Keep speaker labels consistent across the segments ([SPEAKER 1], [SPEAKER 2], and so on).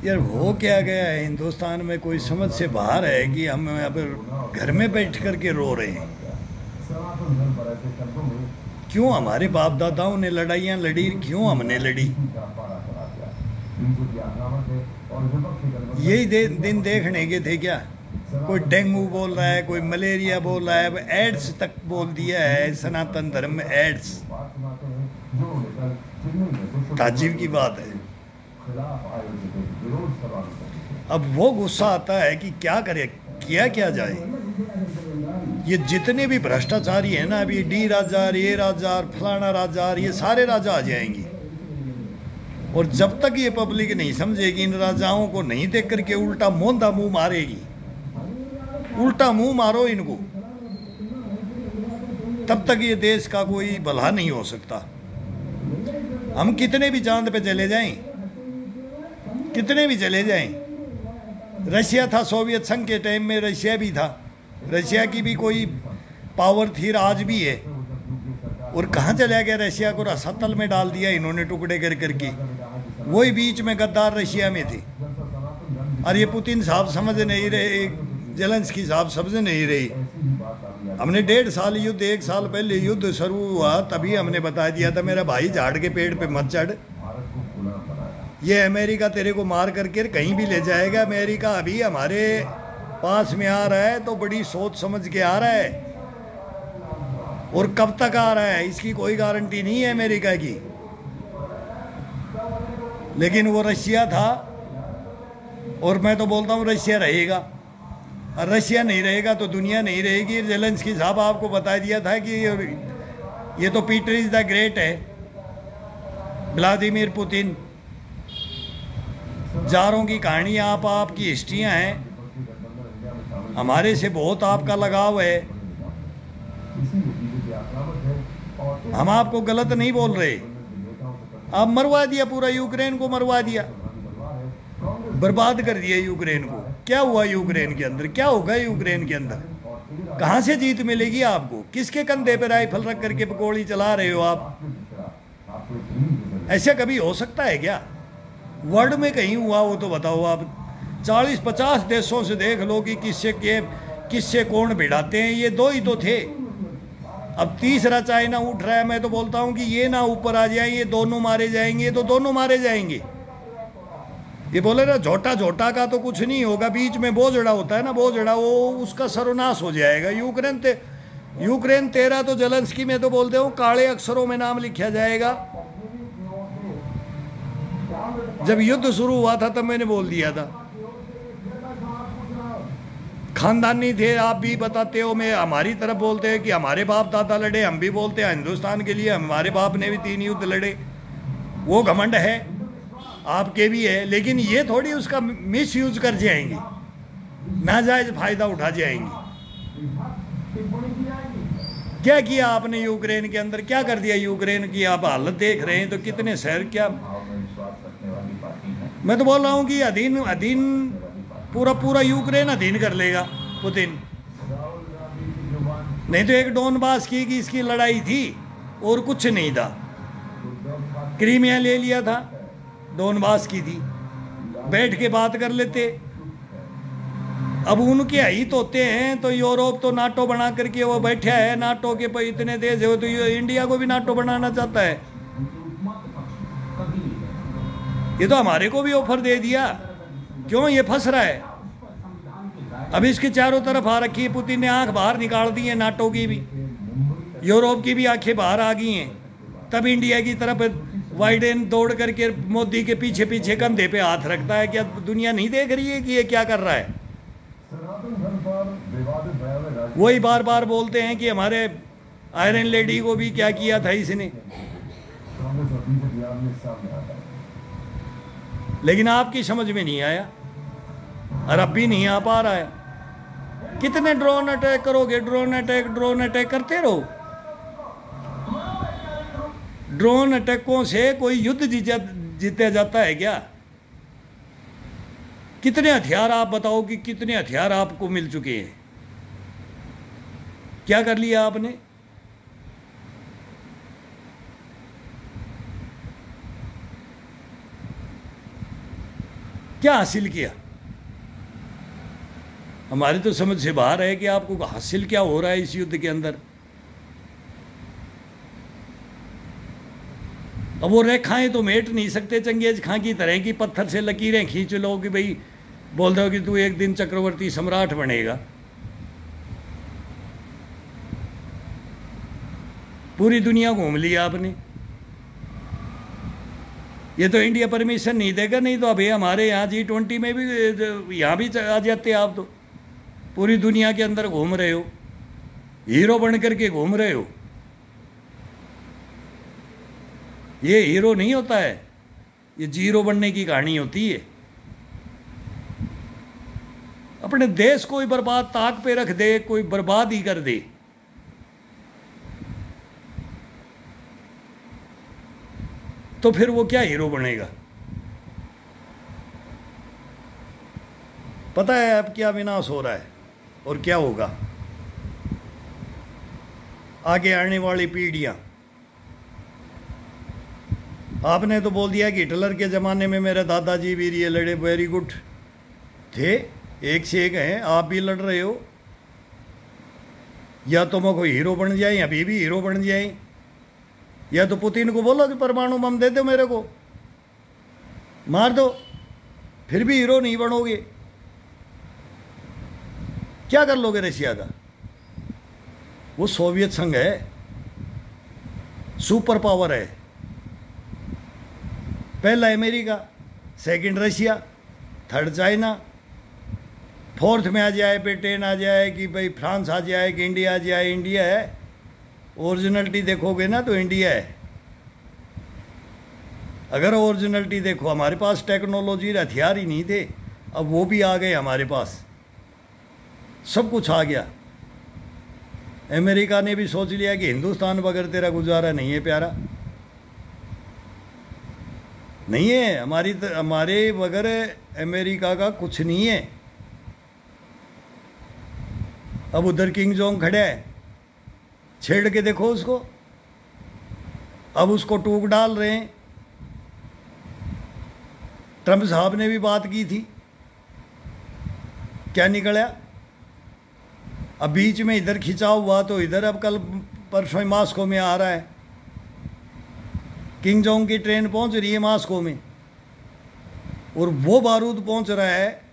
[SPEAKER 1] यार हो क्या गया है हिंदुस्तान में, कोई समझ से बाहर है कि हम अब घर में बैठ कर के रो रहे हैं। क्यों हमारे बाप दादाओं ने लड़ाइयाँ लड़ी, क्यों हमने लड़ी? यही दिन देखने के थे क्या? कोई डेंगू बोल रहा है, कोई मलेरिया बोल रहा है, एड्स तक बोल दिया है सनातन धर्म में। एड्स ताज्जुब की बात है। अब वो गुस्सा आता है कि क्या करे, किया क्या जाए। ये जितने भी भ्रष्टाचारी है ना, अभी डी राजा, ये राजा, फलाना राजा, ये सारे राजा आ जाएंगे। और जब तक ये पब्लिक नहीं समझेगी, इन राजाओं को नहीं देख करके उल्टा मोंदा मुंह मारेगी, उल्टा मुंह मारो इनको, तब तक ये देश का कोई भला नहीं हो सकता। हम कितने भी चांद पे चले जाएं, कितने भी चले जाएं, रशिया था, सोवियत संघ के टाइम में रशिया भी था, रशिया की भी कोई पावर थी, आज भी है। और कहाँ चला गया रशिया को? रसातल में डाल दिया इन्होंने टुकड़े कर करके। वही बीच में गद्दार रशिया में थे। और ये पुतिन साहब समझ नहीं रहे, जेलेंस्की साहब समझ नहीं रहे। हमने 1.5 साल युद्ध, 1 साल पहले युद्ध शुरू हुआ तभी हमने बता दिया था, मेरा भाई झाड़ के पेड़ पे मत चढ़, ये अमेरिका तेरे को मार करके कहीं भी ले जाएगा। अमेरिका अभी हमारे पास में आ रहा है तो बड़ी सोच समझ के आ रहा है, और कब तक आ रहा है इसकी कोई गारंटी नहीं है अमेरिका की। लेकिन वो रशिया था, और मैं तो बोलता हूँ रशिया रहेगा, और रशिया नहीं रहेगा तो दुनिया नहीं रहेगी। जेलेंस्की साहब आपको बता दिया था कि ये तो पीटर इज द ग्रेट है, व्लादिमीर पुतिन। जारों की कहानी आपकी हिस्ट्रियाँ हैं, हमारे से बहुत आपका लगाव है। हम आपको गलत नहीं बोल रहे। आप मरवा दिया, पूरा यूक्रेन को मरवा दिया, बर्बाद कर दिया यूक्रेन को। क्या हुआ यूक्रेन के अंदर? क्या होगा यूक्रेन के अंदर? कहाँ से जीत मिलेगी आपको? किसके कंधे पे राइफल रख करके गोली चला रहे हो आप? ऐसा कभी हो सकता है क्या? वर्ल्ड में कहीं हुआ वो तो बताओ आप। 40-50 देशों से देख लो कि किससे कौन भिड़ाते हैं। ये 2 ही तो थे, अब तीसरा चाइना उठ रहा है। मैं तो बोलता हूँ कि ये ना ऊपर आ जाए, ये दोनों मारे जाएंगे, तो दोनों मारे जाएंगे। ये बोले ना झोटा झोटा का तो कुछ नहीं होगा, बीच में बोझड़ा होता है ना, बोझड़ा, वो उसका सर्वनाश हो जाएगा। यूक्रेन तेरा तो जेलेंस्की में तो बोलते हो काले अक्षरों में नाम लिखा जाएगा। जब युद्ध शुरू हुआ था तब मैंने बोल दिया था। खानदानी थे, आप भी बताते हो, मैं हमारी तरफ बोलते हैं कि हमारे बाप दादा लड़े, हम भी बोलते हैं हिंदुस्तान के लिए हमारे बाप ने भी 3 युद्ध लड़े। वो घमंड है, आपके भी है, लेकिन ये थोड़ी उसका मिस यूज कर जाएंगे, नाजायज फायदा उठा जाएंगे। क्या किया आपने यूक्रेन के अंदर? क्या कर दिया यूक्रेन की? आप हालत देख रहे हैं तो कितने शहर, क्या मैं तो बोल रहा हूँ कि अधीन पूरा यूक्रेन अधीन कर लेगा पुतिन। नहीं तो एक डोनबास की इसकी लड़ाई थी और कुछ नहीं था। क्रीमिया ले लिया था, डोनबास की थी, बैठ के बात कर लेते। अब उनके हित होते हैं तो यूरोप तो नाटो बना करके वो बैठा है, नाटो के पर इतने देश है, तो इंडिया को भी नाटो बनाना चाहता है। ये तो हमारे को भी ऑफर दे दिया, क्यों ये फंस रहा है? अब इसके चारों तरफ आ रखी है, पुतिन ने आंख बाहर निकाल दी है, नाटो की भी, यूरोप की भी आंखें बाहर आ गई हैं। तब इंडिया की तरफ बाइडेन दौड़ करके मोदी के पीछे पीछे कंधे पे हाथ रखता है। क्या दुनिया नहीं देख रही है कि ये क्या कर रहा है? वही बार बार बोलते हैं कि हमारे आयरन लेडी को भी क्या किया था इसने, लेकिन आपकी समझ में नहीं आया और अब भी नहीं आ पा रहा है। कितने ड्रोन अटैक करोगे? ड्रोन अटैक करते रहो। ड्रोन अटैकों से कोई युद्ध जीता जाता है क्या? कितने हथियार, आप बताओ कि कितने हथियार आपको मिल चुके हैं? क्या कर लिया आपने? क्या हासिल किया? हमारी तो समझ से बाहर है कि आपको हासिल क्या हो रहा है इस युद्ध के अंदर। अब वो रेखाएं तो मेट नहीं सकते चंगेज खां की तरह की, पत्थर से लकीरें खींच लो कि भाई बोल दो कि तू एक दिन चक्रवर्ती सम्राट बनेगा। पूरी दुनिया घूम लिया आपने। ये तो इंडिया परमिशन नहीं देगा, नहीं तो अभी हमारे यहाँ G20 में भी यहाँ भी आ जाते आप। तो पूरी दुनिया के अंदर घूम रहे हो, हीरो बन करके घूम रहे हो। ये हीरो नहीं होता है, ये जीरो बनने की कहानी होती है। अपने देश को ही बर्बाद ताक पे रख दे, कोई बर्बाद ही कर दे। तो फिर वो क्या हीरो बनेगा? पता है अब क्या विनाश हो रहा है और क्या होगा आगे आने वाली पीढ़ियां। आपने तो बोल दिया कि हिटलर के ज़माने में मेरे दादाजी वीर ये लड़े, वेरी गुड थे, एक से एक हैं। आप भी लड़ रहे हो, या तो मैं कोई हीरो बन जाए, अभी भी हीरो बन जाए, या तो पुतिन को बोलो कि परमाणु बम दे दो, मेरे को मार दो, फिर भी हीरो नहीं बनोगे। क्या कर लोगे रशिया का? वो सोवियत संघ है, सुपर पावर है। पहला America, second Russia, third China, fourth में आ जाए ब्रिटेन, आ जाए कि भाई फ्रांस आ जाए कि इंडिया आ जाए। इंडिया है, ओरिजिनलिटी देखोगे ना तो इंडिया है। अगर ओरिजिनलिटी देखो, हमारे पास टेक्नोलॉजी हथियार ही नहीं थे, अब वो भी आ गए हमारे पास, सब कुछ आ गया। अमेरिका ने भी सोच लिया कि हिंदुस्तान बगैर तेरा गुजारा नहीं है प्यारा, नहीं है हमारे बगैर अमेरिका का कुछ नहीं है। अब उधर किंग जोंग खड़ा है, छेड़ के देखो उसको, अब उसको टूक डाल रहे हैं। ट्रंप साहब ने भी बात की थी, क्या निकला? अब बीच में इधर खिंचाव हुआ तो इधर अब कल परसों मास्को में आ रहा है। किंग जोंग की ट्रेन पहुंच रही है मास्को में, और वो बारूद पहुंच रहा है।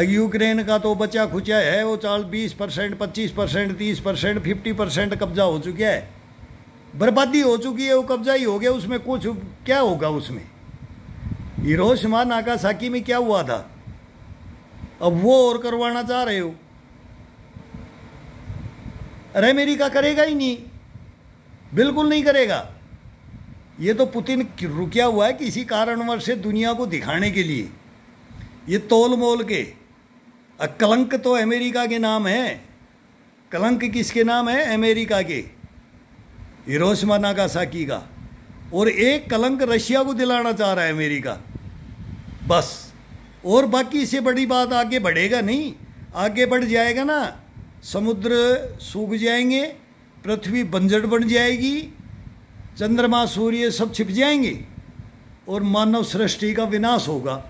[SPEAKER 1] यूक्रेन का तो बचा खुचा है, वो 20%, 25%, 30%, 50% कब्जा हो चुका है, बर्बादी हो चुकी है, वो कब्जा ही हो गया। उसमें कुछ क्या होगा? उसमें हिरोशिमा नागासाकी में क्या हुआ था, अब वो और करवाना चाह रहे हो। अरे अमेरिका करेगा ही नहीं, बिल्कुल नहीं करेगा। ये तो पुतिन रुकिया हुआ है किसी कारणवश से दुनिया को दिखाने के लिए। ये तोल मोल के कलंक तो अमेरिका के नाम है। कलंक किसके नाम है? अमेरिका के, हिरोशिमा नागासाकी का। और एक कलंक रशिया को दिलाना चाह रहा है अमेरिका, बस। और बाकी से बड़ी बात आगे बढ़ेगा नहीं। आगे बढ़ जाएगा ना, समुद्र सूख जाएंगे, पृथ्वी बंजर बन जाएगी, चंद्रमा सूर्य सब छिप जाएंगे, और मानव सृष्टि का विनाश होगा।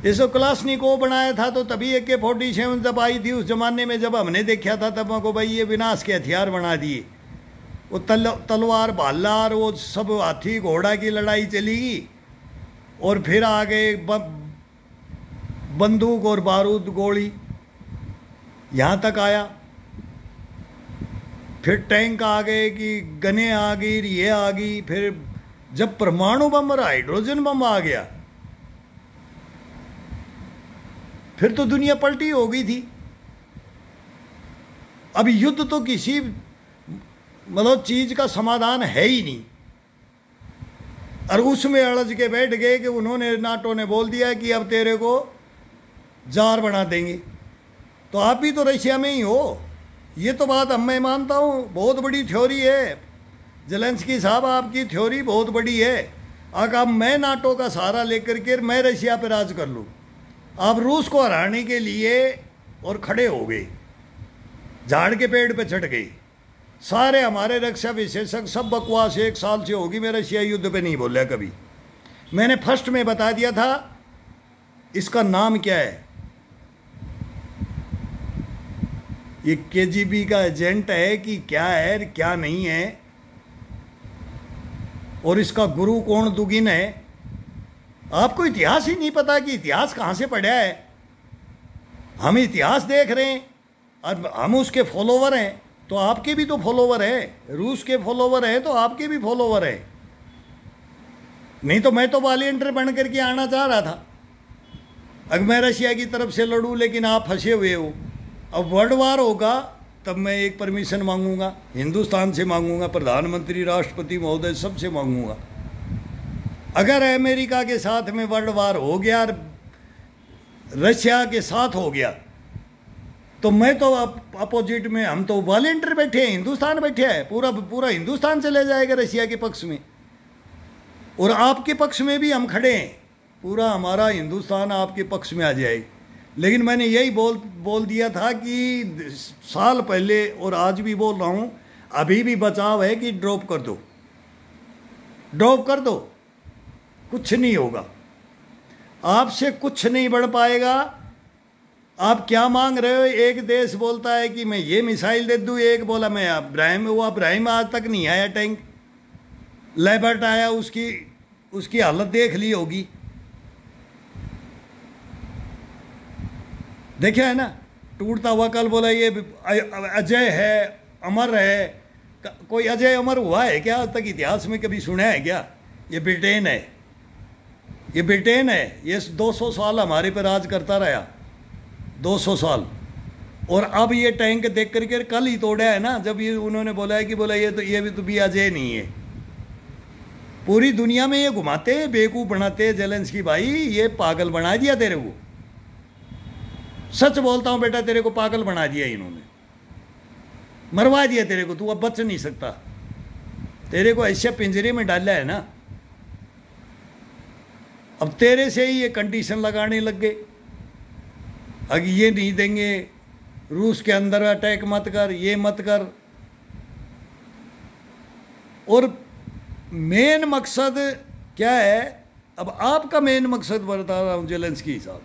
[SPEAKER 1] इसको क्लासनिकोव बनाया था तो तभी AK-47 जब आई थी, उस जमाने में जब हमने देखा था, तब हमको भाई ये विनाश के हथियार बना दिए। वो तलवार भाला और वो सब हाथी घोड़ा की लड़ाई चलेगी, और फिर आ गए बंदूक और बारूद गोली, यहाँ तक आया। फिर टैंक आ गए कि गने आ गई, ये आ गई। फिर जब परमाणु बम और हाइड्रोजन बम आ गया, फिर तो दुनिया पलटी हो गई थी। अब युद्ध तो किसी मतलब चीज का समाधान है ही नहीं, और उसमें अड़ज के बैठ गए कि उन्होंने, नाटो ने बोल दिया कि अब तेरे को जार बना देंगे। तो आप भी तो रशिया में ही हो, ये तो बात मैं मानता हूँ। बहुत बड़ी थ्योरी है ज़ेलेंस्की साहब, आपकी थ्योरी बहुत बड़ी है। अगर मैं नाटो का सहारा लेकर के मैं रशिया पर राज कर लूँ, आप रूस को हराने के लिए और खड़े हो गए, झाड़ के पेड़ पे चढ़ गए। सारे हमारे रक्षा विशेषज्ञ सब बकवास 1 साल से होगी, मैं रशिया युद्ध पे नहीं बोला कभी। मैंने फर्स्ट में बता दिया था इसका नाम क्या है। ये केजीबी का एजेंट है कि क्या है क्या नहीं है, और इसका गुरु कौन दुगिन है। आपको इतिहास ही नहीं पता कि इतिहास कहाँ से पढ़ा है। हम इतिहास देख रहे हैं और हम उसके फॉलोवर हैं, तो आपके भी तो फॉलोवर है। रूस के फॉलोवर है तो आपके भी फॉलोवर है। नहीं तो मैं तो वॉलंटियर बन करके आना चाह रहा था, अगर मैं रशिया की तरफ से लड़ूं, लेकिन आप फंसे हुए हो। अब वर्ल्ड वार होगा तब मैं एक परमिशन मांगूंगा, हिंदुस्तान से मांगूंगा, प्रधानमंत्री राष्ट्रपति महोदय सबसे मांगूंगा। अगर अमेरिका के साथ में वर्ल्ड वार हो गया, रशिया के साथ हो गया, तो मैं तो अपोजिट में, हम तो वॉलंटियर बैठे हैं, हिंदुस्तान बैठे हैं, पूरा पूरा हिंदुस्तान चले जाएगा रशिया के पक्ष में, और आपके पक्ष में भी हम खड़े हैं, पूरा हमारा हिंदुस्तान आपके पक्ष में आ जाएगा। लेकिन मैंने यही बोल दिया था कि साल पहले, और आज भी बोल रहा हूँ, अभी भी बचाव है कि ड्रॉप कर दो, ड्रॉप कर दो, कुछ नहीं होगा, आपसे कुछ नहीं बढ़ पाएगा। आप क्या मांग रहे हो? एक देश बोलता है कि मैं ये मिसाइल दे दूँ, एक बोला मैं अब्राहिम, वो अब्राहिम आज तक नहीं आया टैंक, लेबर्ट आया, उसकी हालत देख ली होगी, देखा है ना, टूटता हुआ। कल बोला ये अजय है, अमर है, कोई अजय अमर हुआ है क्या आज तक इतिहास में कभी सुना है क्या? ये ब्रिटेन है, ये ब्रिटेन है, ये 200 साल हमारे पर राज करता रहा, 200 साल। और अब ये टैंक देख करके कल ही तोड़ा है ना, जब ये उन्होंने बोला है कि बोला ये भी अजय नहीं है। पूरी दुनिया में ये घुमाते, बेवकूफ़ बनाते जेलेंस्की भाई, ये पागल बना दिया तेरे को। सच बोलता हूँ बेटा, तेरे को पागल बना दिया इन्होंने, मरवा दिया तेरे को, तू अब बच नहीं सकता। तेरे को ऐसे पिंजरे में डाला है ना, अब तेरे से ही ये कंडीशन लगाने लग गए, अगर ये नहीं देंगे, रूस के अंदर अटैक मत कर, ये मत कर। और मेन मकसद क्या है? अब आपका मेन मकसद बता रहा हूँ जेलेंस्की साहब,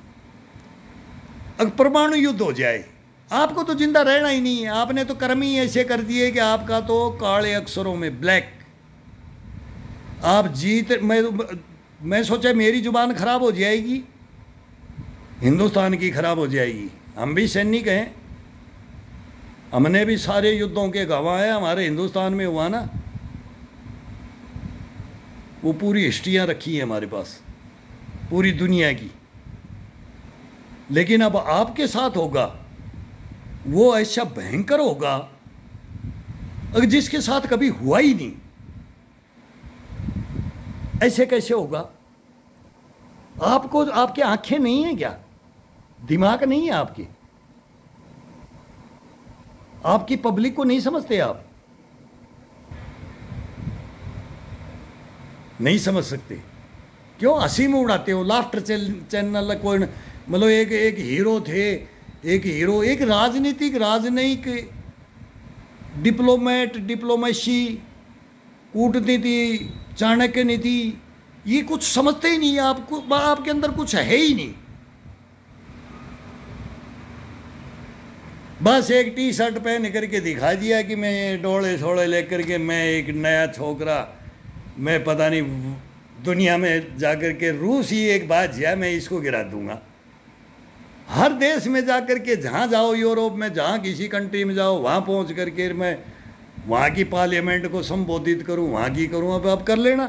[SPEAKER 1] अगर परमाणु युद्ध हो जाए, आपको तो जिंदा रहना ही नहीं है। आपने तो कर्म ही ऐसे कर दिए कि आपका तो काले अक्षरों में ब्लैक, आप जीत। मैं सोचा मेरी जुबान खराब हो जाएगी, हिंदुस्तान की खराब हो जाएगी। हम भी सैनिक हैं, हमने भी सारे युद्धों के गवाह हैं, हमारे हिंदुस्तान में हुआ ना, वो पूरी हिस्ट्रियाँ रखी हैं हमारे पास, पूरी दुनिया की। लेकिन अब आपके साथ होगा, वो ऐसा भयंकर होगा अगर जिसके साथ कभी हुआ ही नहीं। ऐसे कैसे होगा? आपको, आपकी आंखें नहीं है क्या? दिमाग नहीं है आपकी? आपकी पब्लिक को नहीं समझते आप? नहीं समझ सकते, क्यों हंसी में उड़ाते हो? लाफ्टर चैनल कोई, मतलब एक हीरो थे, एक राजनीतिक डिप्लोमेट, डिप्लोमेसी, कूटनीति, चाणक्य नीति, ये कुछ समझते ही नहीं। आपको, आपके अंदर कुछ है ही नहीं। बस एक टी शर्ट पहन करके दिखा दिया कि मैं डोले थोड़े लेकर के मैं एक नया छोकरा, मैं पता नहीं दुनिया में जाकर के, रूस ही एक बात है, मैं इसको गिरा दूंगा। हर देश में जाकर के, जहाँ जाओ, यूरोप में जहाँ किसी कंट्री में जाओ, वहाँ पहुँच करके मैं वहाँ की पार्लियामेंट को संबोधित करूँ, वहाँ की करूँ। अब आप कर लेना,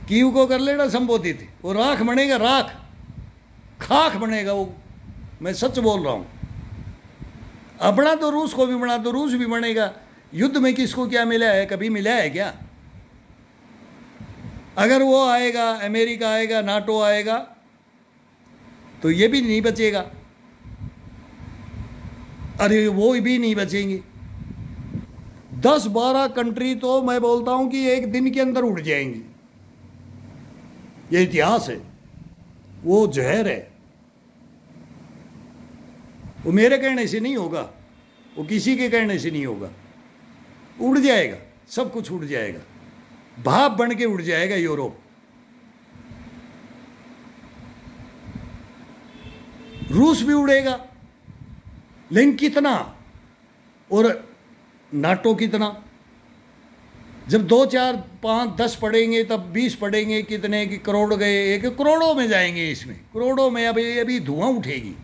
[SPEAKER 1] कीव को कर लेना संबोधित, वो राख बनेगा, राख खाक बनेगा वो, मैं सच बोल रहा हूँ। अपना तो रूस को भी बना दो, रूस भी बनेगा। युद्ध में किसको क्या मिला है? कभी मिला है क्या? अगर वो आएगा, अमेरिका आएगा, नाटो आएगा, तो ये भी नहीं बचेगा, अरे वो भी नहीं बचेंगे। 10-12 कंट्री तो मैं बोलता हूं कि एक दिन के अंदर उड़ जाएंगी। ये इतिहास है, वो जहर है, वो मेरे कहने से नहीं होगा, वो किसी के कहने से नहीं होगा। उड़ जाएगा, सब कुछ उड़ जाएगा, भाप बन के उड़ जाएगा यूरोप। रूस भी उड़ेगा, लेकिन कितना, और नाटो कितना। जब 2 4 5 10 पढ़ेंगे तब 20 पढ़ेंगे, कितने कि करोड़ गए, एक करोड़ों में जाएंगे, इसमें करोड़ों में। अभी धुआं उठेगी।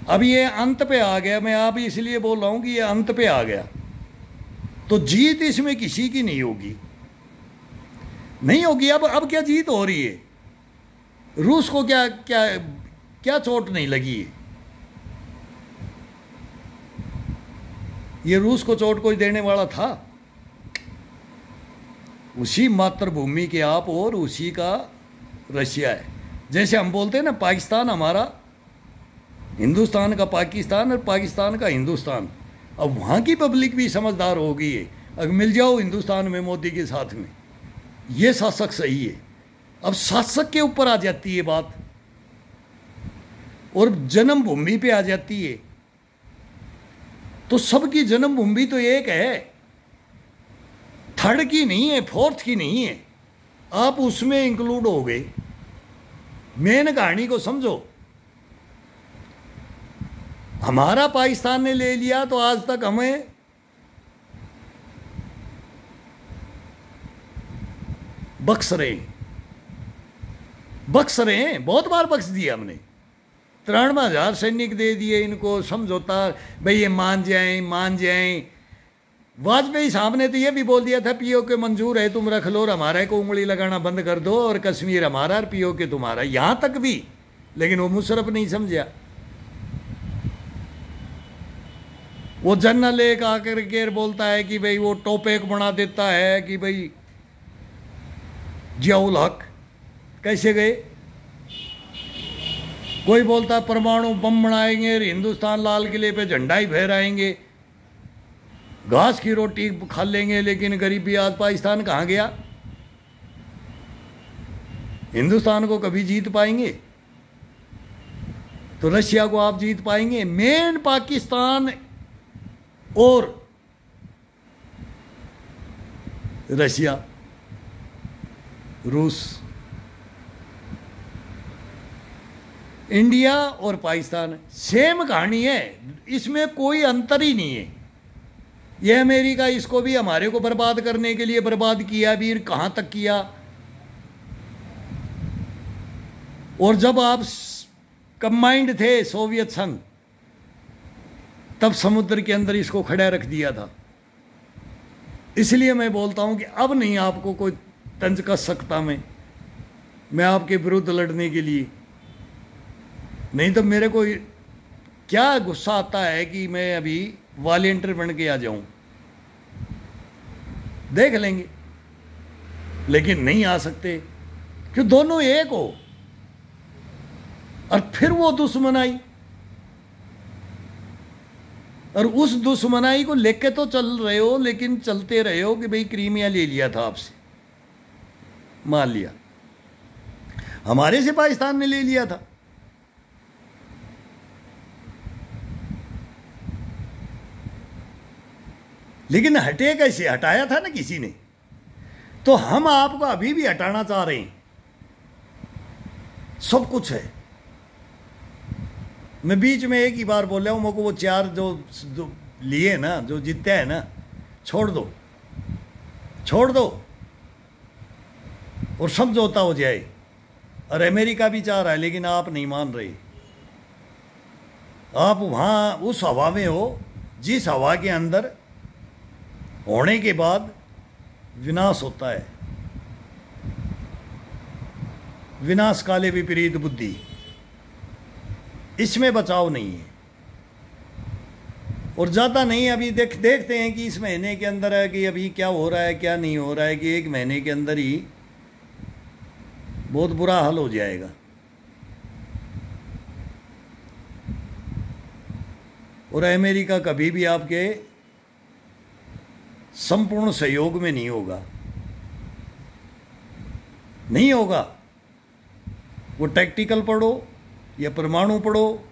[SPEAKER 1] अब ये अंत पे आ गया। मैं आप इसलिए बोल रहा हूं कि ये अंत पे आ गया, तो जीत इसमें किसी की नहीं होगी, नहीं होगी। अब क्या जीत हो रही है? रूस को क्या क्या क्या चोट नहीं लगी है? ये रूस को चोट कोई देने वाला था? उसी मातृभूमि के आप और उसी का रशिया है। जैसे हम बोलते हैं ना, पाकिस्तान हमारा, हिंदुस्तान का पाकिस्तान और पाकिस्तान का हिंदुस्तान। अब वहाँ की पब्लिक भी समझदार हो गई है। अगर मिल जाओ हिंदुस्तान में मोदी के साथ में, ये शासक सही है। अब शासक के ऊपर आ जाती है बात, और जन्मभूमि पे आ जाती है। तो सबकी जन्मभूमि तो एक है, थर्ड की नहीं है, फोर्थ की नहीं है। आप उसमें इंक्लूड हो गए। मेन कहानी को समझो। हमारा पाकिस्तान ने ले लिया तो आज तक हमें बख्श रहे हैं, बहुत बार बख्श दिया हमने। 93,000 सैनिक दे दिए इनको, समझौता भाई ये मान जाएं। वाजपेयी साहब ने तो ये भी बोल दिया था, पीओके मंजूर है, तुम रख लो, और हमारे को उंगली लगाना बंद कर दो, और कश्मीर हमारा और पीओके तुम्हारा, यहां तक भी। लेकिन वो मुशर्रफ नहीं समझा। वो जनरल एक आकर के बोलता है कि भाई वो टॉपिक बना देता है कि भाई जियाउल हक कैसे गए। कोई बोलता परमाणु बम बनाएंगे और हिंदुस्तान लाल किले पे झंडा ही फहराएंगे, घास की रोटी खा लेंगे। लेकिन गरीबी आज पाकिस्तान कहाँ गया? हिंदुस्तान को कभी जीत पाएंगे? तो रशिया को आप जीत पाएंगे? मेन पाकिस्तान और रशिया, रूस, इंडिया और पाकिस्तान सेम कहानी है, इसमें कोई अंतर ही नहीं है। यह अमेरिका इसको भी हमारे को बर्बाद करने के लिए बर्बाद किया भी, कहां तक किया। और जब आप कंबाइंड थे सोवियत संघ, तब समुद्र के अंदर इसको खड़ा रख दिया था। इसलिए मैं बोलता हूं कि अब नहीं आपको कोई तंज कस सकता मैं आपके विरुद्ध लड़ने के लिए। नहीं तो मेरे को क्या गुस्सा आता है कि मैं अभी वॉलंटियर बन के आ जाऊं। देख लेंगे, लेकिन नहीं आ सकते क्यों? दोनों एक हो। और फिर वो दुश्मनाई, और उस दुश्मनाई को लेके तो चल रहे हो, लेकिन चलते रहे हो कि भाई क्रीमिया ले लिया था आपसे, मान लिया, हमारे से पाकिस्तान ने ले लिया था। लेकिन हटे कैसे? हटाया था ना किसी ने। तो हम आपको अभी भी हटाना चाह रहे हैं। सब कुछ है। मैं बीच में एक ही बार बोल रहा हूं, मेरे को वो 4 जो लिए ना, जो जीते हैं ना, छोड़ दो और समझौता हो जाए। और अमेरिका भी चाह रहा है, लेकिन आप नहीं मान रहे। आप वहां उस हवा में हो जिस हवा के अंदर होने के बाद विनाश होता है। विनाश काले विपरीत बुद्धि, इसमें बचाव नहीं है। और ज़्यादा नहीं, अभी देखते हैं कि इस महीने के अंदर है कि अभी क्या हो रहा है क्या नहीं हो रहा है, कि 1 महीने के अंदर ही बहुत बुरा हाल हो जाएगा। और अमेरिका कभी भी आपके संपूर्ण सहयोग में नहीं होगा, नहीं होगा। वो टैक्टिकल पढ़ो या परमाणु पढ़ो।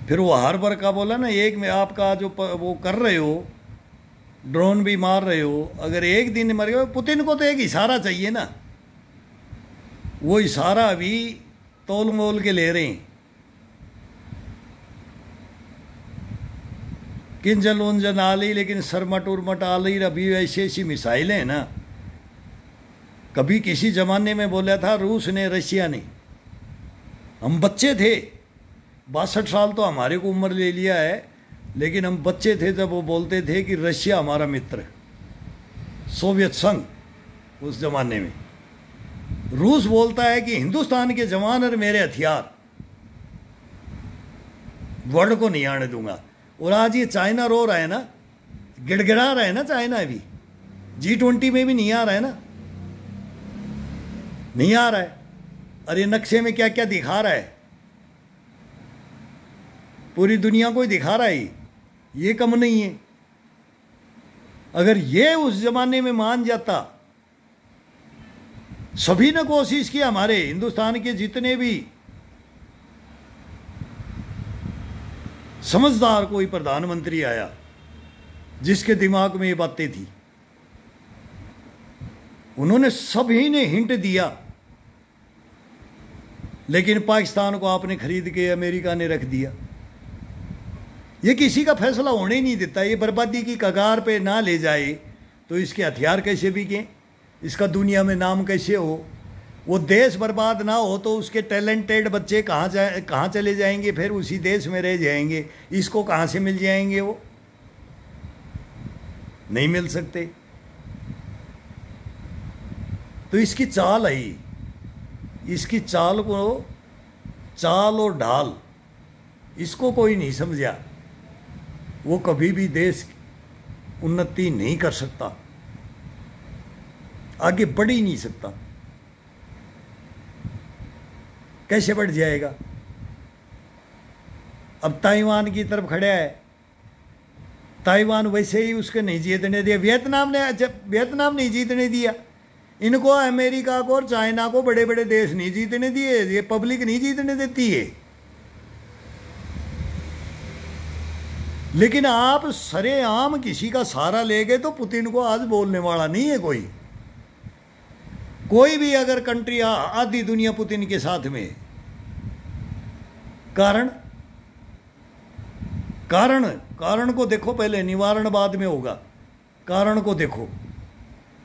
[SPEAKER 1] फिर वो हार्बर का बोला ना, एक में आपका जो वो कर रहे हो, ड्रोन भी मार रहे हो, अगर एक दिन मर गए। पुतिन को तो एक इशारा चाहिए ना, वो इशारा अभी तोल मोल के ले रहे हैं। किंजल उंजन आ ली, लेकिन सरमट उर्मट आ ली। अभी ऐसी ऐसी मिसाइलें हैं ना, कभी किसी जमाने में बोला था रूस ने, रशिया ने, हम बच्चे थे, 62 साल तो हमारे को उम्र ले लिया है, लेकिन हम बच्चे थे जब वो बोलते थे कि रशिया हमारा मित्र है, सोवियत संघ। उस जमाने में रूस बोलता है कि हिंदुस्तान के जवान और मेरे हथियार वर्ल्ड को नहीं आने दूंगा। और आज ये चाइना रो रहा है ना, गिड़गिड़ा रहा है ना चाइना, अभी G20 में भी नहीं आ रहा है ना, नहीं आ रहा है। और ये नक्शे में क्या क्या दिखा रहा है, पूरी दुनिया को ही दिखा रहा है, ये कम नहीं है। अगर ये उस जमाने में मान जाता, सभी ने कोशिश की, हमारे हिंदुस्तान के जितने भी समझदार कोई प्रधानमंत्री आया जिसके दिमाग में ये बातें थी, उन्होंने सभी ने हिंट दिया, लेकिन पाकिस्तान को आपने खरीद के अमेरिका ने रख दिया। ये किसी का फैसला होने ही नहीं देता। ये बर्बादी की कगार पे ना ले जाए तो इसके हथियार कैसे बिकें, इसका दुनिया में नाम कैसे हो, वो देश बर्बाद ना हो तो उसके टैलेंटेड बच्चे कहाँ चले जाएंगे, फिर उसी देश में रह जाएंगे। इसको कहाँ से मिल जाएंगे, वो नहीं मिल सकते। तो इसकी चाल है, इसकी चाल को, चाल और ढाल, इसको कोई नहीं समझा, वो कभी भी देश उन्नति नहीं कर सकता, आगे बढ़ ही नहीं सकता। कैसे बढ़ जाएगा? अब ताइवान की तरफ खड़ा है, ताइवान वैसे ही उसके नहीं जीतने दिया। वियतनाम नहीं जीतने दिया इनको, अमेरिका को और चाइना को बड़े बड़े देश नहीं जीतने दिए, ये पब्लिक नहीं जीतने देती है। लेकिन आप सरेआम किसी का सहारा ले गए तो पुतिन को आज बोलने वाला नहीं है कोई। कोई भी अगर कंट्री, आधी दुनिया पुतिन के साथ में। कारण को देखो पहले, निवारण बाद में होगा। कारण को देखो,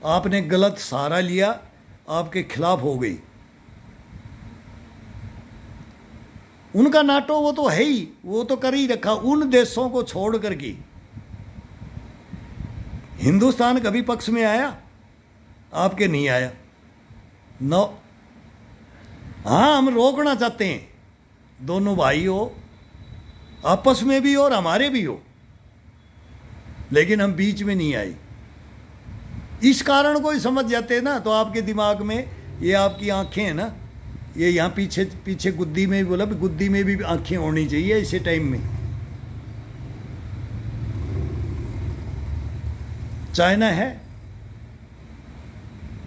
[SPEAKER 1] आपने गलत सहारा लिया, आपके खिलाफ हो गई। उनका नाटो वो तो है ही, वो तो कर ही रखा। उन देशों को छोड़ करके हिंदुस्तान कभी पक्ष में आया? आपके नहीं आया। नो, हाँ हम रोकना चाहते हैं, दोनों भाई हो, आपस में भी और हमारे भी हो, लेकिन हम बीच में नहीं आए। इस कारण को ही समझ जाते हैं ना, तो आपके दिमाग में ये आपकी आंखें हैं ना, ये यहाँ पीछे पीछे गुद्दी में भी बोला, गुद्दी में भी आंखें होनी चाहिए इसी टाइम में। चाइना है,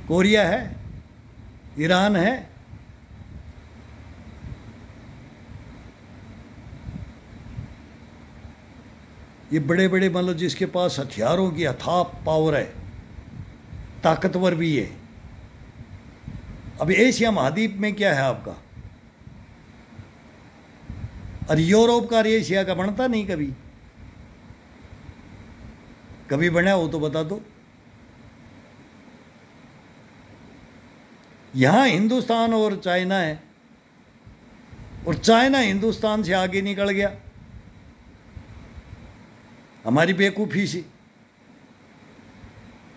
[SPEAKER 1] कोरिया है, ईरान है, ये बड़े बड़े मतलब जिसके पास हथियारों की अथाह पावर है, ताकतवर भी है। अब एशिया महाद्वीप में क्या है आपका, और यूरोप का एशिया का बनता नहीं कभी। कभी बना हो तो बता दो। यहां हिंदुस्तान और चाइना है, और चाइना हिंदुस्तान से आगे निकल गया हमारी बेवकूफ़ी से।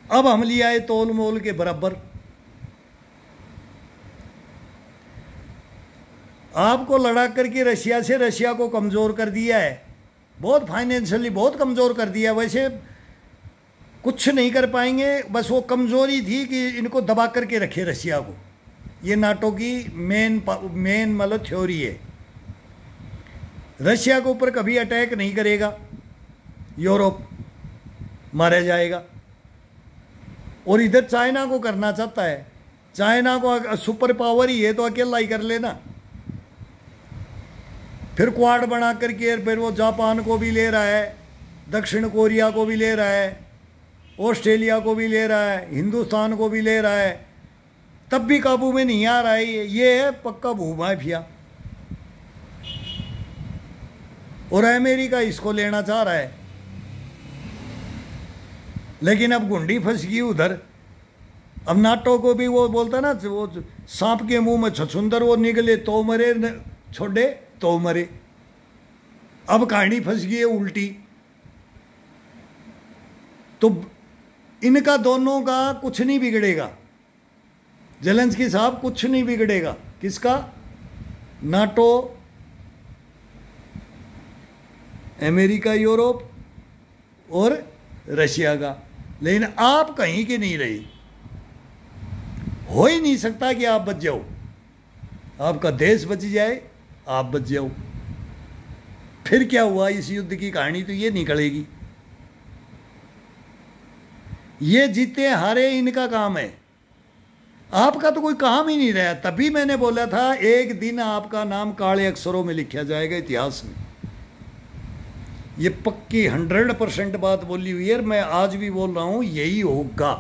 [SPEAKER 1] अब हम ले आए तोल मोल के बराबर। आपको लड़ा करके रशिया से, रशिया को कमज़ोर कर दिया है, बहुत फाइनेंशियली बहुत कमज़ोर कर दिया। वैसे कुछ नहीं कर पाएंगे, बस वो कमज़ोरी थी कि इनको दबा करके रखे रशिया को। ये नाटो की मेन मतलब थ्योरी है। रशिया के ऊपर कभी अटैक नहीं करेगा, यूरोप मारा जाएगा। और इधर चाइना को करना चाहता है। चाइना को सुपर पावर ही है तो अकेला ही कर लेना, फिर क्वाड बना करके फिर वो जापान को भी ले रहा है, दक्षिण कोरिया को भी ले रहा है, ऑस्ट्रेलिया को भी ले रहा है, हिंदुस्तान को भी ले रहा है, तब भी काबू में नहीं आ रहा है। ये है पक्का भूमाफिया, और अमेरिका इसको लेना चाह रहा है। लेकिन अब गुंडी फंस गई उधर। अब नाटो को भी वो बोलता ना, वो सांप के मुंह में छछुंदर, वो निकले तो मरे, छोड़े तो मरे। अब कहानी फंस गई है उल्टी। तो इनका दोनों का कुछ नहीं बिगड़ेगा, ज़ेलेंस्की साहब कुछ नहीं बिगड़ेगा। किसका? नाटो, अमेरिका, यूरोप और रशिया का। लेकिन आप कहीं के नहीं रहे। हो ही नहीं सकता कि आप बच जाओ, आपका देश बच जाए, आप बच जाओ। फिर क्या हुआ? इस युद्ध की कहानी तो ये निकलेगी। ये जीते हारे इनका काम है, आपका तो कोई काम ही नहीं रहा। तभी मैंने बोला था एक दिन आपका नाम काले अक्षरों में लिखा जाएगा इतिहास में। ये पक्की 100% बात बोली हुई है। मैं आज भी बोल रहा हूं, यही होगा।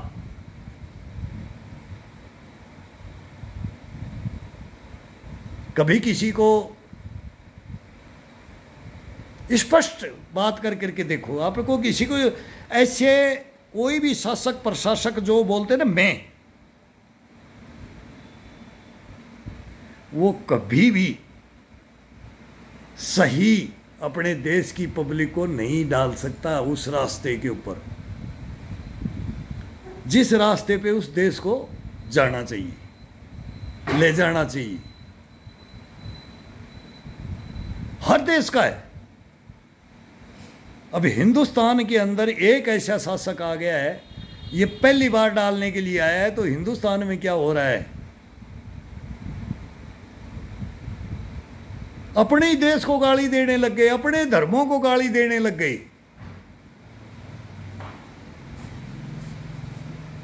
[SPEAKER 1] कभी किसी को स्पष्ट बात कर करके देखो। आपको किसी को ऐसे कोई भी शासक प्रशासक जो बोलते ना मैं, वो कभी भी सही अपने देश की पब्लिक को नहीं डाल सकता उस रास्ते के ऊपर जिस रास्ते पे उस देश को जाना चाहिए, ले जाना चाहिए। हर देश का है। अब हिंदुस्तान के अंदर एक ऐसा शासक आ गया है, ये पहली बार डालने के लिए आया है। तो हिंदुस्तान में क्या हो रहा है? अपने ही देश को गाली देने लग गए, अपने धर्मों को गाली देने लग गए।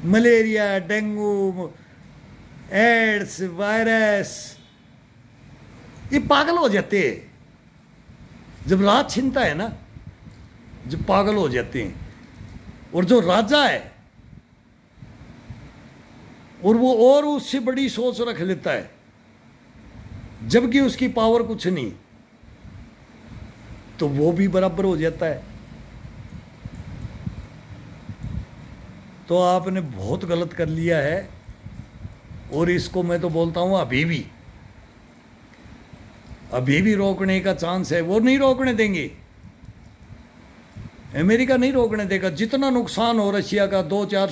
[SPEAKER 1] मलेरिया, डेंगू, एड्स, वायरस, ये पागल हो जाते हैं जब राज छिनता है ना, जब पागल हो जाते हैं। और जो राजा है और वो और उससे बड़ी सोच रख लेता है, जबकि उसकी पावर कुछ नहीं, तो वो भी बराबर हो जाता है। तो आपने बहुत गलत कर लिया है। और इसको मैं तो बोलता हूं अभी भी रोकने का चांस है। वो नहीं रोकने देंगे, अमेरिका नहीं रोकने देगा। जितना नुकसान हो रशिया का, 2-4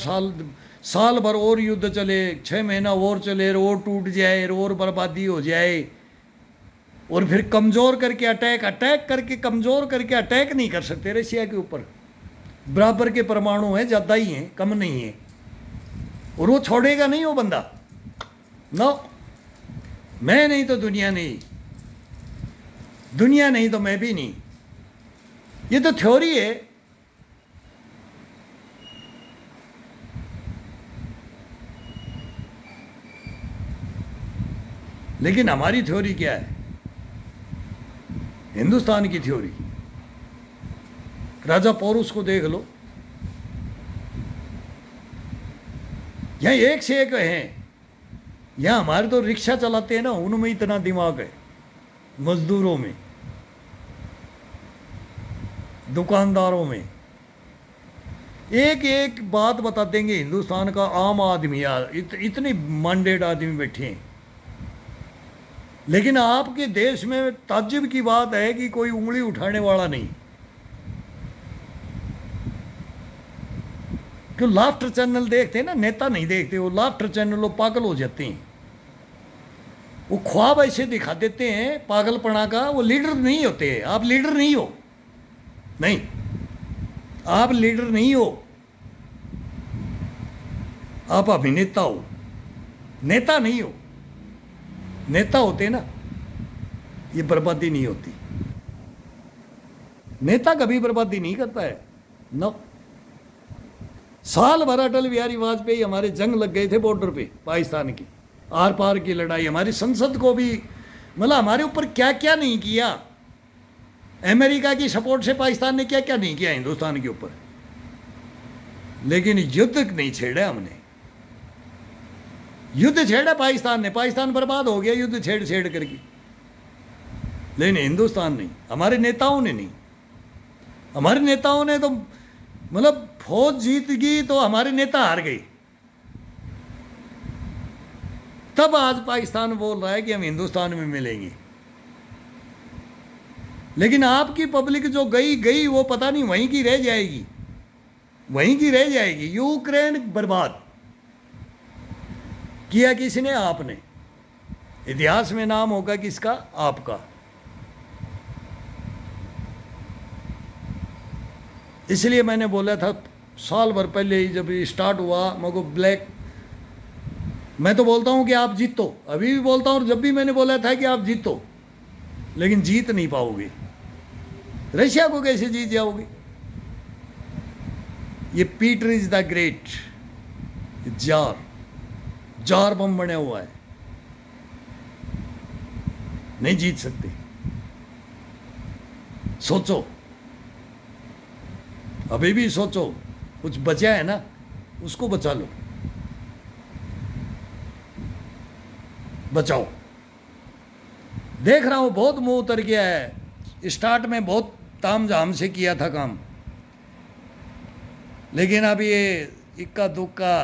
[SPEAKER 1] साल भर और युद्ध चले, 6 महीना और चले, और टूट जाए, और बर्बादी हो जाए, और फिर कमजोर करके अटैक करके कमजोर करके अटैक नहीं कर सकते रशिया के ऊपर। बराबर के परमाणु है, ज्यादा ही है, कम नहीं है। और वो छोड़ेगा नहीं वो बंदा। नो, मैं नहीं तो दुनिया नहीं, दुनिया नहीं तो मैं भी नहीं। ये तो थ्योरी है। लेकिन हमारी थ्योरी क्या है? हिंदुस्तान की थ्योरी। राजा पोरुस को देख लो, यहां एक से एक हैं। यहां हमारे तो रिक्शा चलाते हैं ना, उनमें इतना दिमाग है, मजदूरों में, दुकानदारों में। एक एक बात बता देंगे हिंदुस्तान का आम आदमी। यार इतने माइंडेड आदमी बैठे हैं। लेकिन आपके देश में ताज्जुब की बात है कि कोई उंगली उठाने वाला नहीं। क्यों? लाफ्टर चैनल देखते हैं ना, नेता नहीं देखते। वो लाफ्टर चैनल वो पागल हो जाते हैं। वो ख्वाब ऐसे दिखा देते हैं पागलपना का। वो लीडर नहीं होते। आप लीडर नहीं हो, नहीं, आप लीडर नहीं हो, आप अभिनेता हो, नेता नहीं हो। नेता होते ना, ये बर्बादी नहीं होती। नेता कभी बर्बादी नहीं करता है। नो, साल भर अटल बिहारी वाजपेयी हमारे जंग लग गए थे बॉर्डर पे, पाकिस्तान की आर पार की लड़ाई। हमारी संसद को भी मतलब हमारे ऊपर क्या क्या नहीं किया। अमेरिका की सपोर्ट से पाकिस्तान ने क्या क्या नहीं किया हिंदुस्तान के ऊपर। लेकिन युद्ध नहीं छेड़ा हमने। युद्ध छेड़ा पाकिस्तान ने, पाकिस्तान बर्बाद हो गया युद्ध छेड़ छेड़ करके, लेकिन हिंदुस्तान नहीं, हमारे नेताओं ने नहीं। हमारे नेताओं ने तो मतलब फौज जीत गई तो हमारे नेता हार गए। तब आज पाकिस्तान बोल रहा है कि हम हिंदुस्तान में मिलेंगे। लेकिन आपकी पब्लिक जो गई गई वो पता नहीं वहीं की रह जाएगी, वहीं की रह जाएगी। यूक्रेन बर्बाद किया किसने? आपने। इतिहास में नाम होगा किसका? आपका। इसलिए मैंने बोला था साल भर पहले ही जब ये स्टार्ट हुआ, मेरे को मैं तो बोलता हूं कि आप जीतो, अभी भी बोलता हूं, और जब भी मैंने बोला था कि आप जीतो, लेकिन जीत नहीं पाओगे। रशिया को कैसे जीत जाओगे? ये Peter is the great, tsar bomb बने हुआ है, नहीं जीत सकते। सोचो, अभी भी सोचो, कुछ बचा है ना, उसको बचा लो, बचाओ। देख रहा हूं बहुत मुंह उतर गया है। स्टार्ट में बहुत तामझाम से किया था काम, लेकिन अब ये इक्का दुक्का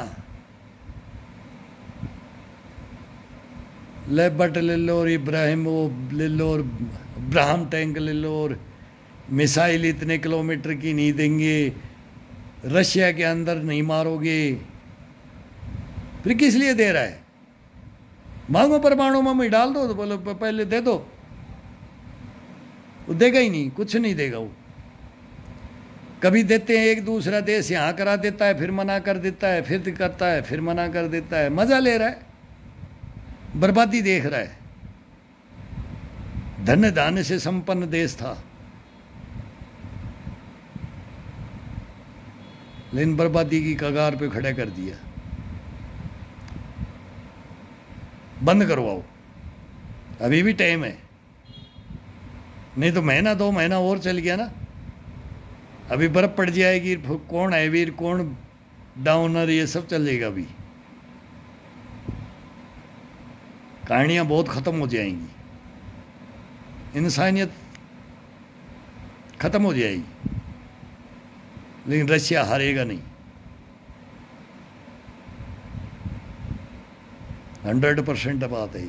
[SPEAKER 1] लेबर्ट ले लो और इब्राहिम वो ले लो और अब्राहम टैंक ले लो और मिसाइल इतने किलोमीटर की नहीं देंगे, रशिया के अंदर नहीं मारोगे, फिर किस लिए दे रहा है? मांगो परमाणु बम डाल दो तो बोलो पहले दे दो, वो देगा ही नहीं, कुछ नहीं देगा वो। कभी देते हैं, एक दूसरा देश यहाँ करा देता है, फिर मना कर देता है, फिर करता है, फिर मना कर देता है, मजा ले रहा है, बर्बादी देख रहा है। धन धान्य से संपन्न देश था, लेकिन बर्बादी की कगार पे खड़ा कर दिया। बंद करवाओ, अभी भी टाइम है, नहीं तो महीना 2 महीना और चल गया ना, अभी बर्फ पड़ जाएगी, कौन हैवीर कौन डाउनर ये सब चलेगा। अभी कहानियां बहुत खत्म हो जाएंगी, इंसानियत खत्म हो जाएगी, लेकिन रशिया हारेगा नहीं। 100% बात है।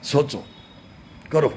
[SPEAKER 1] सोचो, करो।